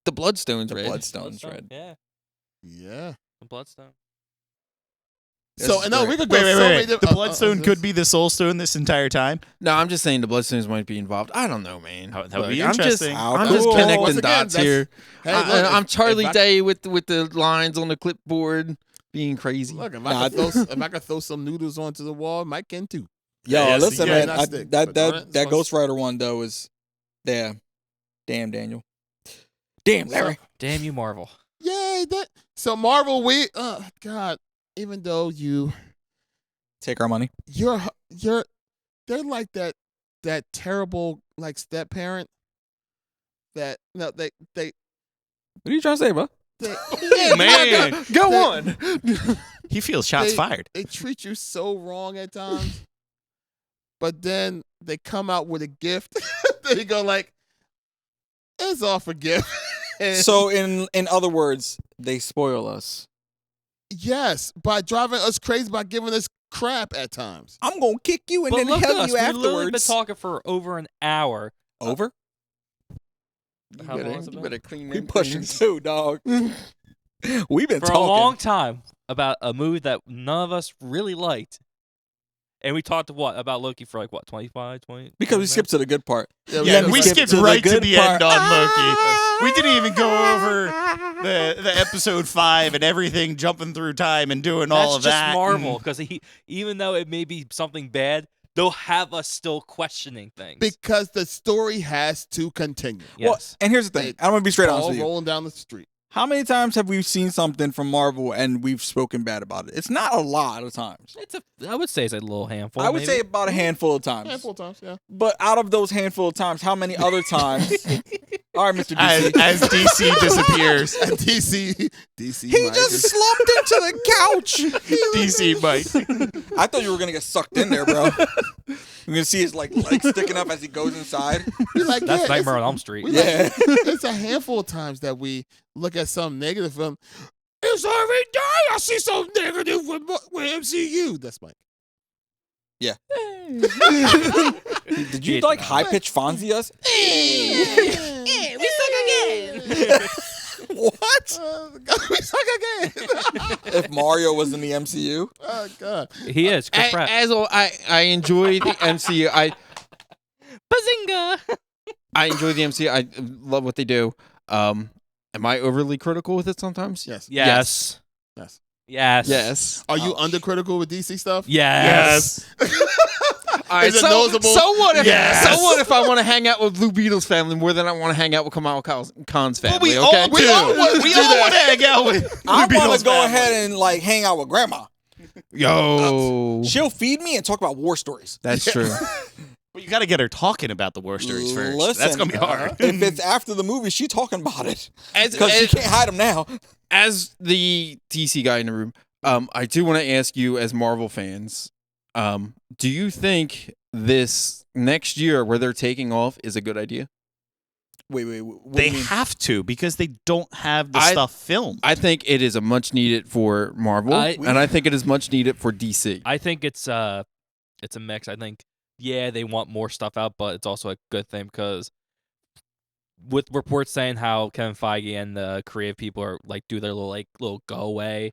Speaker 3: The Bloodstone's
Speaker 2: The
Speaker 3: red.
Speaker 2: Bloodstone's
Speaker 5: Bloodstone.
Speaker 2: red.
Speaker 5: Yeah,
Speaker 1: Yeah.
Speaker 5: the Bloodstone.
Speaker 1: So
Speaker 2: is
Speaker 1: no,
Speaker 2: great.
Speaker 1: we could go
Speaker 4: Wait.
Speaker 1: so many
Speaker 4: The
Speaker 1: different.
Speaker 4: Bloodstone could be the Soul Stone this entire time.
Speaker 3: No, I'm just saying the Bloodstones might be involved. I don't know, man.
Speaker 4: That would be
Speaker 3: I'm just,
Speaker 4: interesting.
Speaker 2: How
Speaker 3: I'm just
Speaker 2: cool.
Speaker 3: connecting
Speaker 1: Once again,
Speaker 3: dots here.
Speaker 1: Hey, look,
Speaker 3: I'm Charlie
Speaker 1: if I-
Speaker 3: Day with the lines on the clipboard being crazy.
Speaker 1: Look, if
Speaker 2: Nah,
Speaker 1: I could throw some noodles onto the wall, Mike can too.
Speaker 2: Yo,
Speaker 4: Yes,
Speaker 2: listen,
Speaker 4: yeah,
Speaker 2: man.
Speaker 1: not stick,
Speaker 2: That
Speaker 1: but darn it,
Speaker 2: that
Speaker 1: it's
Speaker 2: Ghost Rider one though is, damn, Daniel, damn Larry.
Speaker 5: Damn you, Marvel.
Speaker 1: Yay! So Marvel, God, even though
Speaker 2: Take our money.
Speaker 1: they're like that terrible like step parent that no they
Speaker 2: What are you trying to say, bro?
Speaker 1: they
Speaker 4: Man.
Speaker 3: Go on.
Speaker 4: He feels shots fired.
Speaker 1: They treat you so wrong at times, but then they come out with a gift. They go like, "It's all for gift."
Speaker 2: So in other words, they spoil us.
Speaker 1: Yes, by driving us crazy, by giving us crap at times.
Speaker 2: I'm gonna kick you and
Speaker 5: But
Speaker 2: then
Speaker 5: look at
Speaker 2: hug
Speaker 5: us.
Speaker 2: you
Speaker 5: We've literally been
Speaker 2: afterwards.
Speaker 5: talking for over an hour.
Speaker 2: Over?
Speaker 5: How long has it
Speaker 3: You
Speaker 5: been?
Speaker 3: better clean
Speaker 2: We
Speaker 3: them
Speaker 2: pushing
Speaker 3: things.
Speaker 2: too, dog. We've been
Speaker 5: For
Speaker 2: talking
Speaker 5: a long time about a movie that none of us really liked. And we talked about Loki for 25, 20?
Speaker 2: because we
Speaker 5: 20
Speaker 2: skipped to the good part.
Speaker 4: Yeah, we skipped right to the end on Loki. We didn't even go over the episode 5 and everything, jumping through time and doing all of
Speaker 5: That's
Speaker 4: that.
Speaker 5: just Marvel, because even though it may be something bad, they'll have us still questioning things.
Speaker 1: Because the story has to continue.
Speaker 2: Well,
Speaker 5: Yes.
Speaker 2: and here's the thing. I'm gonna be straight honest
Speaker 1: All
Speaker 2: with you.
Speaker 1: rolling down the street.
Speaker 2: How many times have we seen something from Marvel and we've spoken bad about it? It's not a lot of times.
Speaker 5: I would say it's a little handful.
Speaker 2: I would
Speaker 5: maybe.
Speaker 2: say about a handful of times.
Speaker 1: Handful of times, yeah.
Speaker 2: But out of those handful of times, how many other times? All right, Mr.
Speaker 4: As,
Speaker 2: DC.
Speaker 4: as DC disappears,
Speaker 1: And DC.
Speaker 2: He
Speaker 1: Mike
Speaker 2: just
Speaker 1: is-
Speaker 2: slumped into the couch.
Speaker 4: DC Mike.
Speaker 2: I thought you were gonna get sucked in there, bro. You're gonna see his legs sticking up as he goes inside.
Speaker 1: we like,
Speaker 5: That's
Speaker 1: yeah,
Speaker 5: Nightmare on
Speaker 1: it's-
Speaker 5: Elm Street.
Speaker 1: we
Speaker 2: Yeah.
Speaker 1: like- it's a handful of times that we look at some negative film. It's every day I see some negative with MCU. That's Mike.
Speaker 2: Did you like high pitch Fonzie us?
Speaker 1: we suck again.
Speaker 2: What?
Speaker 1: We suck again.
Speaker 2: If Mario was in the MCU?
Speaker 1: Oh God.
Speaker 5: He is. Chris Pratt.
Speaker 3: I enjoy the MCU.
Speaker 5: Bazinga!
Speaker 3: I enjoy the MCU. I love what they do. Am I overly critical with it sometimes?
Speaker 1: Yes.
Speaker 5: Yes.
Speaker 1: Yes.
Speaker 5: Yes.
Speaker 3: Yes.
Speaker 1: Are you undercritical with DC stuff?
Speaker 5: Yes.
Speaker 3: All right,
Speaker 1: Is it noticeable?
Speaker 3: So what if?
Speaker 1: Yes.
Speaker 3: So what if I want to hang out with Blue Beetle's family more than I want to hang out with Kamala Khan's family?
Speaker 4: we
Speaker 3: okay?
Speaker 4: all do. We all want to hang out with.
Speaker 2: I
Speaker 4: Blue
Speaker 2: want
Speaker 4: Beetle's
Speaker 2: to go
Speaker 4: family.
Speaker 2: ahead and hang out with grandma.
Speaker 3: Yo,
Speaker 2: She'll feed me and talk about war stories.
Speaker 3: that's true.
Speaker 4: But you got to get her talking about the war stories first.
Speaker 2: Listen,
Speaker 4: That's gonna be hard.
Speaker 2: If it's after the movie, she talking about it
Speaker 3: As,
Speaker 2: because she
Speaker 3: as,
Speaker 2: can't hide them now.
Speaker 3: as the DC guy in the room, I do want to ask you, as Marvel fans, do you think this next year where they're taking off is a good idea?
Speaker 2: Wait. What
Speaker 4: They
Speaker 2: do you mean?
Speaker 4: have to because they don't have the
Speaker 3: I-
Speaker 4: stuff filmed.
Speaker 3: I think it is a much needed for Marvel, and I think it is much needed for DC.
Speaker 5: I think it's a mix. I think they want more stuff out, but it's also a good thing because with reports saying how Kevin Feige and the creative people are do their little go away,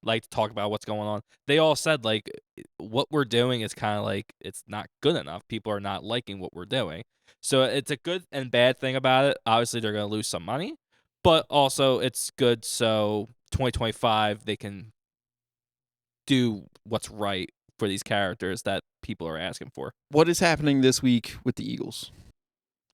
Speaker 5: to talk about what's going on. They all said what we're doing is kind of it's not good enough. People are not liking what we're doing. So it's a good and bad thing about it. Obviously, they're going to lose some money, but also it's good. So 2025, they can do what's right for these characters that people are asking for.
Speaker 3: What is happening this week with the Eagles?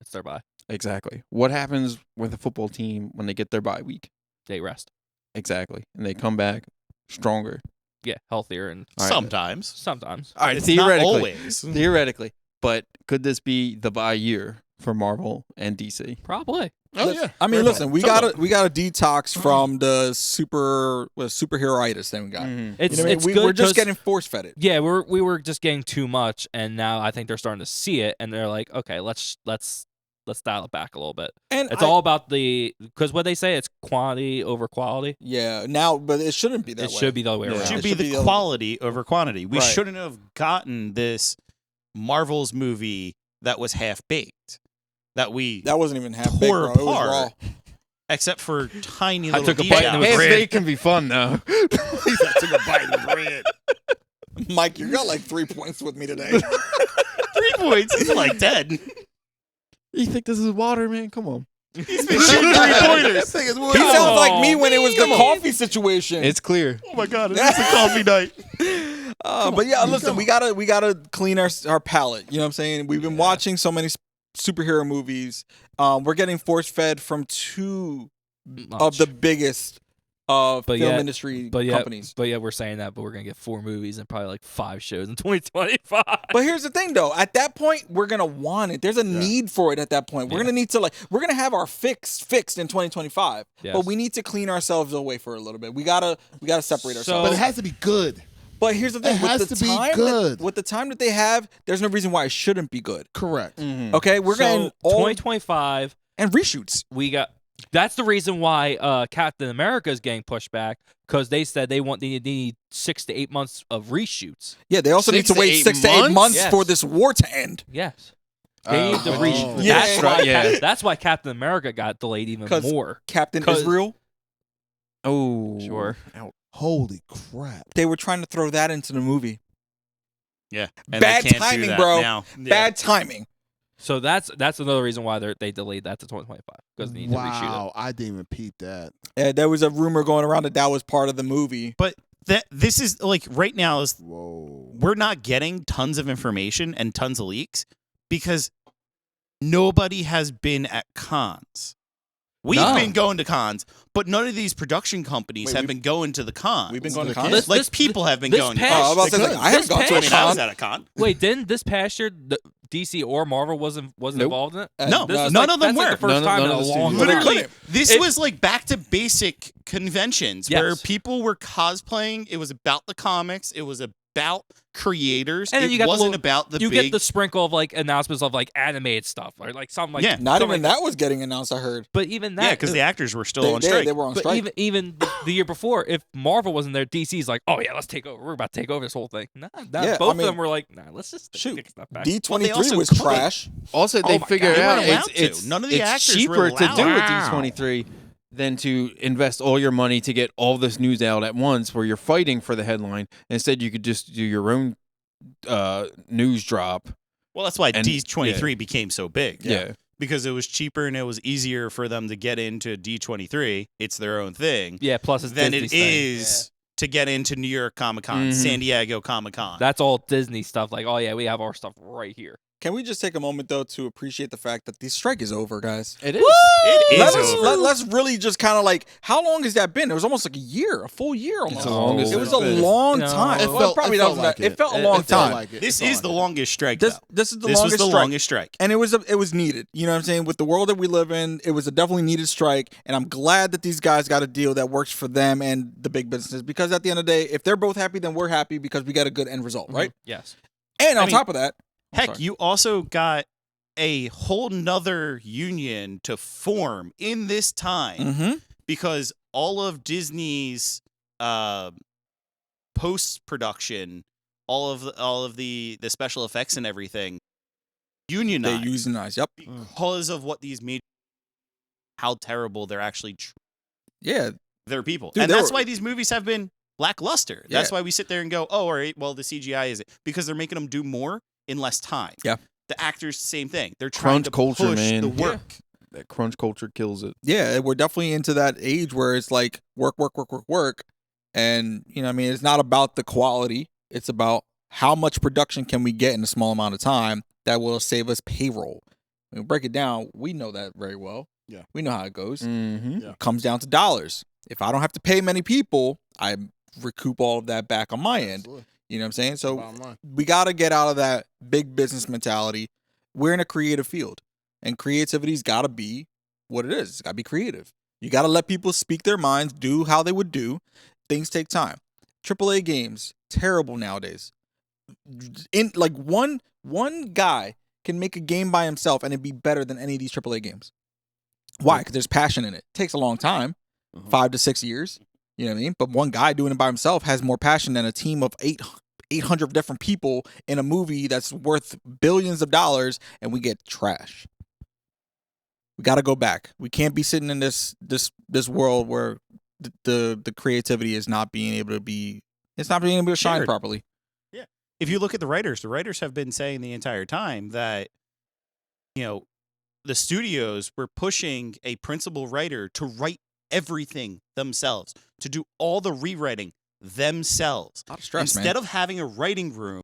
Speaker 5: It's their bye.
Speaker 3: Exactly. What happens with a football team when they get their bye week?
Speaker 5: They rest.
Speaker 3: Exactly. And they come back stronger.
Speaker 5: Yeah, healthier and
Speaker 3: All right.
Speaker 5: sometimes.
Speaker 3: All right,
Speaker 4: It's not always.
Speaker 3: Theoretically. But could this be the bye year for Marvel and DC?
Speaker 5: Probably.
Speaker 1: Oh yeah.
Speaker 2: I mean,
Speaker 1: Very
Speaker 2: listen,
Speaker 1: much.
Speaker 2: we gotta detox from the superheroitis thing we got.
Speaker 5: It's
Speaker 2: You know what I mean?
Speaker 5: it's
Speaker 2: we're
Speaker 5: good
Speaker 2: just
Speaker 5: 'cause-
Speaker 2: getting force fed it.
Speaker 5: Yeah, we were just getting too much, and now I think they're starting to see it, and they're like, okay, let's dial it back a little bit.
Speaker 2: And
Speaker 5: It's all about because what they say, it's quantity over quality.
Speaker 2: now, but it shouldn't be that
Speaker 5: It
Speaker 2: way.
Speaker 5: should be the other way
Speaker 3: Yeah.
Speaker 4: It
Speaker 5: around.
Speaker 4: should
Speaker 2: It
Speaker 4: be
Speaker 2: should be
Speaker 4: the
Speaker 2: the other-
Speaker 4: quality over quantity. We
Speaker 2: Right.
Speaker 4: shouldn't have gotten this Marvel's movie that was half baked. That we
Speaker 2: That wasn't even half baked,
Speaker 4: tore
Speaker 2: bro. It was raw.
Speaker 4: apart. Except for tiny
Speaker 5: I
Speaker 4: little
Speaker 5: took a bite and it was
Speaker 4: details.
Speaker 5: red.
Speaker 3: Half-baked can be fun, though.
Speaker 1: Took a bite of red.
Speaker 2: Mike, you got 3 points with me today.
Speaker 4: 3 points. It's like 10.
Speaker 3: You think this is water, man? Come on.
Speaker 4: He's been shooting 3-pointers.
Speaker 2: He sounds like me when it was the coffee situation.
Speaker 3: It's clear.
Speaker 4: Oh my god, it's a coffee night.
Speaker 2: But yeah, listen, we gotta clean our palate. You know what I'm saying? We've been watching so many superhero movies. We're getting force fed from two of the biggest of
Speaker 5: But
Speaker 2: film
Speaker 5: yet-
Speaker 2: industry
Speaker 5: But yeah,
Speaker 2: companies.
Speaker 5: but yeah, we're saying that, but we're gonna get 4 movies and probably like 5 shows in 2025.
Speaker 2: But here's the thing, though. At that point, we're gonna want it. There's a need for it. At that point, we're
Speaker 5: Yeah.
Speaker 2: gonna need to we're gonna have our fixed in 2025.
Speaker 5: Yes.
Speaker 2: But we need to clean ourselves away for a little bit. We gotta separate ourselves.
Speaker 1: But it has to be good.
Speaker 2: But here's the thing:
Speaker 1: It has
Speaker 2: with the
Speaker 1: to be
Speaker 2: time
Speaker 1: good.
Speaker 2: with the time that they have, there's no reason why it shouldn't be good.
Speaker 1: Correct.
Speaker 2: Okay, we're getting all
Speaker 5: 2025.
Speaker 2: and reshoots.
Speaker 5: We got. That's the reason why Captain America is getting pushed back, because they said they need 6 to 8 months of reshoots.
Speaker 2: Yeah, they also
Speaker 3: 6
Speaker 2: need to
Speaker 3: to
Speaker 2: wait
Speaker 3: 8
Speaker 2: 6 to 8 months
Speaker 5: Yes.
Speaker 2: for this war to end.
Speaker 5: Yes. They need to
Speaker 3: Oh.
Speaker 5: reshoot.
Speaker 2: Yeah.
Speaker 5: That's why.
Speaker 3: Right, yeah.
Speaker 5: That's why Captain America got delayed even
Speaker 2: 'Cause-
Speaker 5: more.
Speaker 2: Captain
Speaker 5: 'Cause-
Speaker 2: Israel.
Speaker 3: Oh,
Speaker 5: Sure.
Speaker 1: Holy crap.
Speaker 2: They were trying to throw that into the movie.
Speaker 4: Yeah. And
Speaker 2: Bad
Speaker 4: they can't
Speaker 2: timing,
Speaker 4: do that
Speaker 2: bro.
Speaker 4: now. Yeah.
Speaker 2: Bad timing.
Speaker 5: So that's another reason why they delayed that to 2025, because they need to reshoot it.
Speaker 1: Wow, I didn't even peep that.
Speaker 2: There was a rumor going around that was part of the movie.
Speaker 4: But this is like right now is
Speaker 1: Whoa.
Speaker 4: we're not getting tons of information and tons of leaks because nobody has been at cons. We've
Speaker 5: No.
Speaker 4: been going to cons, but none of these production companies
Speaker 2: Wait,
Speaker 4: have
Speaker 2: we-
Speaker 4: been going to the cons.
Speaker 2: We've been going to
Speaker 1: This-
Speaker 2: cons.
Speaker 4: Like people have been
Speaker 5: this
Speaker 4: going.
Speaker 5: past-
Speaker 2: Oh, I was about to say,
Speaker 1: They
Speaker 2: I haven't
Speaker 5: this
Speaker 2: gone to a
Speaker 5: past-
Speaker 4: I was
Speaker 2: con.
Speaker 4: at a con.
Speaker 5: Wait, didn't this past year DC or Marvel wasn't
Speaker 3: Nope.
Speaker 5: involved in it?
Speaker 4: No,
Speaker 5: This is
Speaker 4: none of them
Speaker 5: that's like
Speaker 4: were.
Speaker 5: the first time
Speaker 3: None
Speaker 5: in
Speaker 3: of
Speaker 5: a
Speaker 3: the
Speaker 5: long
Speaker 3: studios.
Speaker 2: But they
Speaker 5: time.
Speaker 2: couldn't.
Speaker 4: This
Speaker 5: It-
Speaker 4: was like back to basic conventions
Speaker 5: Yes.
Speaker 4: where people were cosplaying. It was about the comics. It was about creators.
Speaker 5: And then
Speaker 4: it
Speaker 5: you got the
Speaker 4: wasn't
Speaker 5: little-
Speaker 4: about the
Speaker 5: You
Speaker 4: big.
Speaker 5: get the sprinkle of like announcements of like animated stuff or like something like
Speaker 4: Yeah.
Speaker 2: Not
Speaker 5: something
Speaker 2: even
Speaker 5: like
Speaker 2: that was getting announced, I heard.
Speaker 5: But even that,
Speaker 4: yeah, because the actors were still
Speaker 2: They,
Speaker 4: on
Speaker 2: they,
Speaker 4: strike.
Speaker 2: they were on
Speaker 5: but
Speaker 2: strike.
Speaker 5: even the year before, if Marvel wasn't there, DC's like, oh yeah, let's take over. We're about to take over this whole thing. Nah,
Speaker 2: Yeah,
Speaker 5: both
Speaker 2: I mean,
Speaker 5: of them were like, nah, let's just
Speaker 2: shoot.
Speaker 5: take stuff back.
Speaker 2: D23
Speaker 4: also
Speaker 2: was
Speaker 4: could.
Speaker 2: trash.
Speaker 3: Also, they
Speaker 5: my
Speaker 3: figured
Speaker 5: God.
Speaker 3: out
Speaker 4: They weren't allowed
Speaker 3: it's
Speaker 4: to. None of the
Speaker 3: it's
Speaker 4: actors
Speaker 3: cheaper
Speaker 4: were
Speaker 3: to do
Speaker 4: allowed.
Speaker 3: a D23 than to invest all your money to get all this news out at once, where you're fighting for the headline. Instead, you could just do your own news drop.
Speaker 4: Well, that's why
Speaker 3: And-
Speaker 4: D23 became so big.
Speaker 3: Yeah.
Speaker 4: Because it was cheaper and it was easier for them to get into D23. It's their own thing.
Speaker 5: Yeah, plus it's
Speaker 4: Than
Speaker 5: Disney's
Speaker 4: it
Speaker 5: thing.
Speaker 4: is to get into New York Comic Con,
Speaker 3: Mhm.
Speaker 4: San Diego Comic Con.
Speaker 5: That's all Disney stuff. Like, oh yeah, we have our stuff right here.
Speaker 2: Can we just take a moment, though, to appreciate the fact that the strike is over, guys?
Speaker 3: It is.
Speaker 4: It is over.
Speaker 2: Let's really just kind of like, how long has that been? It was almost like a year, a full year almost.
Speaker 3: It's the longest
Speaker 2: It was
Speaker 3: it's
Speaker 2: a
Speaker 3: been.
Speaker 2: long
Speaker 5: No.
Speaker 2: time.
Speaker 5: It
Speaker 2: Well,
Speaker 1: felt-
Speaker 2: probably
Speaker 1: it felt
Speaker 2: doesn't.
Speaker 1: like
Speaker 2: It
Speaker 1: it.
Speaker 2: felt a
Speaker 1: It
Speaker 2: long
Speaker 1: felt
Speaker 2: time.
Speaker 1: like it.
Speaker 4: This
Speaker 1: It felt
Speaker 4: is the
Speaker 1: like it.
Speaker 4: longest strike.
Speaker 2: This
Speaker 4: though.
Speaker 2: this is the
Speaker 4: This
Speaker 2: longest
Speaker 4: was the
Speaker 2: strike.
Speaker 4: longest strike.
Speaker 2: And it was needed. You know what I'm saying? With the world that we live in, it was a definitely needed strike. And I'm glad that these guys got a deal that works for them and the big businesses. Because at the end of the day, if they're both happy, then we're happy because we got a good end result, right?
Speaker 5: Yes.
Speaker 2: And on
Speaker 4: I mean,
Speaker 2: top of that,
Speaker 4: Heck,
Speaker 5: sorry.
Speaker 4: you also got a whole nother union to form in this time because all of Disney's post production, all of the special effects and everything,
Speaker 2: they
Speaker 4: unionized
Speaker 2: unionize. Yep.
Speaker 4: because of what these made, how terrible they're actually
Speaker 2: Yeah.
Speaker 4: their people,
Speaker 2: Dude,
Speaker 4: and
Speaker 2: they
Speaker 4: that's
Speaker 2: were-
Speaker 4: why these movies have been lackluster. That's
Speaker 2: Yeah.
Speaker 4: why we sit there and go, "Oh, all right, well, the CGI is it," because they're making them do more in less time.
Speaker 2: Yeah.
Speaker 4: The actors, same thing. They're trying
Speaker 3: Crunch
Speaker 4: to
Speaker 3: culture,
Speaker 4: push
Speaker 3: man.
Speaker 4: the
Speaker 3: Yeah.
Speaker 4: work.
Speaker 3: That crunch culture kills it.
Speaker 2: Yeah, we're definitely into that age where it's like work, work, work, work, work. And, you know, what I mean, it's not about the quality. It's about how much production can we get in a small amount of time that will save us payroll. When we break it down, we know that very well.
Speaker 1: Yeah.
Speaker 2: We know how it goes.
Speaker 3: Mm-hmm.
Speaker 1: Yeah.
Speaker 2: It comes down to dollars. If I don't have to pay many people, I recoup all of that back on my end.
Speaker 1: Absolutely.
Speaker 2: You know what I'm saying? So
Speaker 1: Bottom line.
Speaker 2: we got to get out of that big business mentality. We're in a creative field, and creativity's got to be what it is. It's got to be creative. You got to let people speak their minds, do how they would do. Things take time. AAA games, terrible nowadays. In like one guy can make a game by himself and it'd be better than any of these AAA games. Why? Because there's passion in it. Takes a long time, 5 to 6 years. You know what I mean? But one guy doing it by himself has more passion than a team of 800 different people in a movie that's worth billions of dollars, and we get trash. We got to go back. We can't be sitting in this world where the creativity is not being able to be. It's not being able to shine
Speaker 4: Shared.
Speaker 2: properly.
Speaker 4: If you look at the writers have been saying the entire time that, you know, the studios were pushing a principal writer to write everything themselves, to do all the rewriting themselves.
Speaker 2: A lot of stress,
Speaker 4: Instead
Speaker 2: man.
Speaker 4: of having a writing room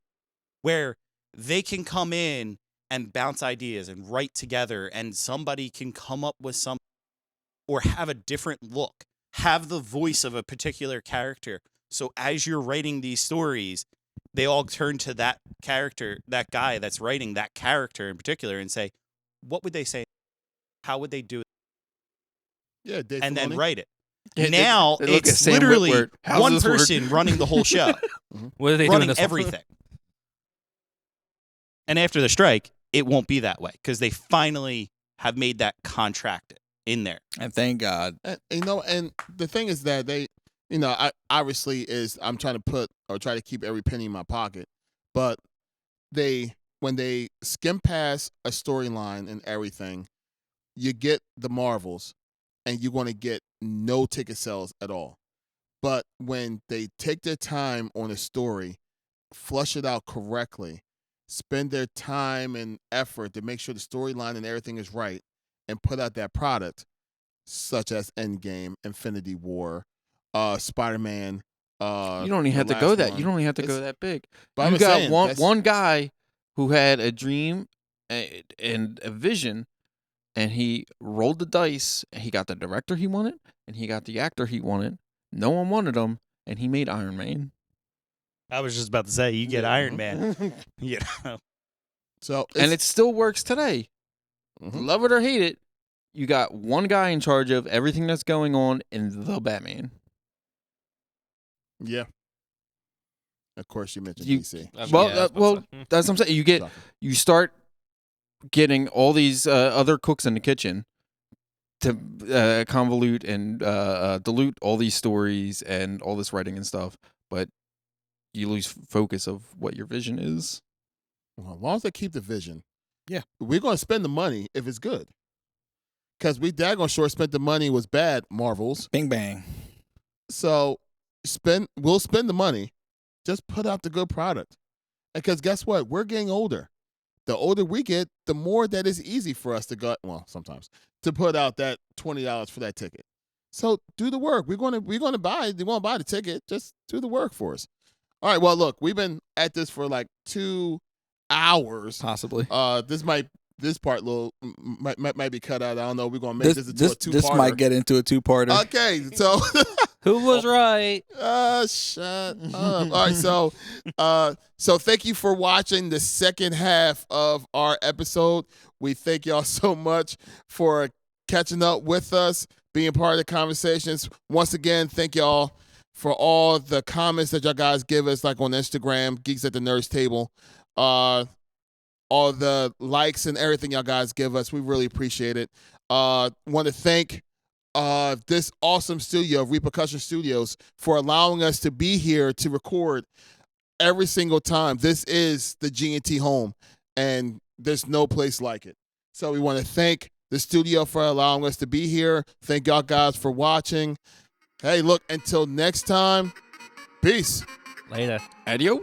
Speaker 4: where they can come in and bounce ideas and write together and somebody can come up with some or have a different look, have the voice of a particular character. So as you're writing these stories, they all turn to that character, that guy that's writing that character in particular, and say, what would they say? How would they do it?
Speaker 1: Yeah, Dave
Speaker 4: And then
Speaker 1: Filoni.
Speaker 4: write it.
Speaker 3: Yeah,
Speaker 4: Now
Speaker 3: they look at
Speaker 4: it's
Speaker 3: Sam
Speaker 4: literally
Speaker 3: Witwer. How's
Speaker 4: one
Speaker 3: this work?
Speaker 4: person running the whole show,
Speaker 5: What are they doing
Speaker 4: running
Speaker 5: this one?
Speaker 4: everything. And after the strike, it won't be that way because they finally have made that contract in there.
Speaker 2: And thank God.
Speaker 1: And, and the thing is that they, I obviously I'm trying to try to keep every penny in my pocket, but when they skim past a storyline and everything, you get the Marvels, and you're going to get no ticket sales at all. But when they take their time on a story, flush it out correctly, spend their time and effort to make sure the storyline and everything is right, and put out that product, such as Endgame, Infinity War, Spider-Man.
Speaker 3: You don't even have to go that. You don't even have to go that big.
Speaker 1: But
Speaker 3: You
Speaker 1: I'm
Speaker 3: got
Speaker 1: saying,
Speaker 3: one guy who had a dream and a vision, and he rolled the dice, and he got the director he wanted, and he got the actor he wanted. No one wanted him, and he made Iron Man.
Speaker 4: I was just about to say, you get Iron Man.
Speaker 1: So
Speaker 3: And it still works today.
Speaker 1: Mhm.
Speaker 3: Love it or hate it, you got one guy in charge of everything that's going on in the Batman.
Speaker 1: Yeah. Of course, you mentioned
Speaker 3: You-
Speaker 1: DC.
Speaker 3: Well, that's what I'm saying. You start getting all these other cooks in the kitchen to convolute and dilute all these stories and all this writing and stuff, but you lose focus of what your vision is.
Speaker 1: Well, as long as they keep the vision,
Speaker 2: Yeah.
Speaker 1: we're going to spend the money if it's good. Because we daggone sure spent the money was bad, Marvels.
Speaker 2: Bing bang.
Speaker 1: So we'll spend the money. Just put out the good product. Because guess what? We're getting older. The older we get, the more that it's easy for us to go. Well, sometimes to put out that $20 for that ticket. So do the work. We're going to buy. They want to buy the ticket. Just do the work for us. All right. Well, look, we've been at this for like 2 hours.
Speaker 2: Possibly.
Speaker 1: This part might be cut out. I don't know. We're gonna make this into a two-parter.
Speaker 2: This might get into a two-parter.
Speaker 1: Okay, so
Speaker 5: Who was right?
Speaker 1: shut up. All right, so thank you for watching the second half of our episode. We thank y'all so much for catching up with us, being part of the conversations. Once again, thank y'all for all the comments that y'all guys give us, like on Instagram, Geeks at the Nerds Table. All the likes and everything y'all guys give us. We really appreciate it. Want to thank this awesome studio, Repercussion Studios, for allowing us to be here to record every single time. This is the G&T home, and there's no place like it. So we want to thank the studio for allowing us to be here. Thank y'all guys for watching. Hey, look, until next time, peace.
Speaker 5: Later.
Speaker 3: Adios.